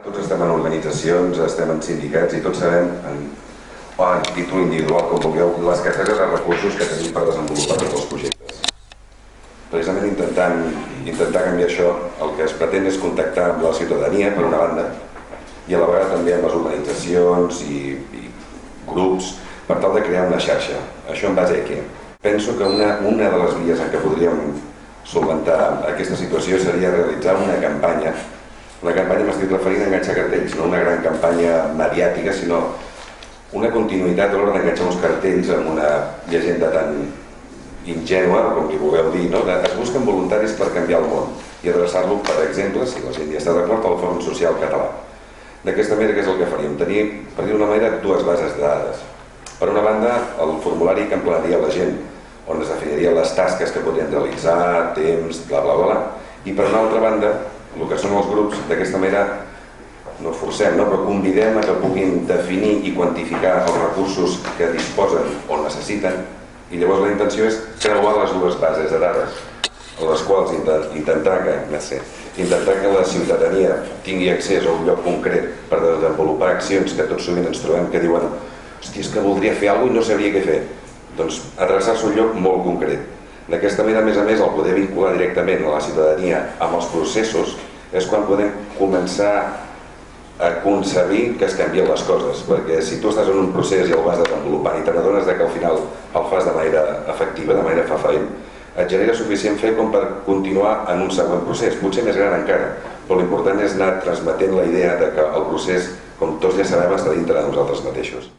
Tots estem en organitzacions, estem en sindicats i tots sabem, a títol individual, com vulgueu, les carteres de recursos que tenim per desenvolupar tots els projectes. Precisament intentar canviar això, el que es pretén és contactar amb la ciutadania, per una banda, i a la vegada també amb les organitzacions i grups, per tal de crear una xarxa. Això en base a què? Penso que una de les vies en què podríem solventar aquesta situació seria realitzar una campanya. Una campanya m'estic referint a enganxar cartells, no una gran campanya mediàtica, sinó una continuïtat a l'hora d'enganxar uns cartells amb una llegenda tan ingènua, com li vulgueu dir, no? Es busquen voluntaris per canviar el món i adreçar-lo, per exemple, si la gent ja està d'acord, al Fòrum Social Català. D'aquesta manera, què és el que faríem? Tenir, per dir-ho d'una manera, dues bases de dades. Per una banda, el formulari que emplenaria la gent, on es definirien les tasques que podrien realitzar, temps, bla, bla, bla, i per una altra banda, el que són els grups, d'aquesta manera, no forcem, no? Però convidem a que puguin definir i quantificar els recursos que disposen o necessiten, i llavors la intenció és creuar les dues bases de dades, a les quals intentar que la ciutadania tingui accés a un lloc concret per desenvolupar accions que tot sovint ens trobem que diuen «Hosti, és que voldria fer alguna cosa i no sabria què fer». Doncs adreçar-se a un lloc molt concret. D'aquesta manera, a més, el poder vincular directament a la ciutadania amb els processos és quan podem començar a concebir que es canvien les coses, perquè si tu estàs en un procés i el vas desenvolupant i te n'adones que al final el fas de manera efectiva, de manera fefaent, et genera suficient fer com per continuar en un següent procés, potser més gran encara, però l'important és anar transmetent la idea que el procés, com tots ja sabem, està dintre de nosaltres mateixos.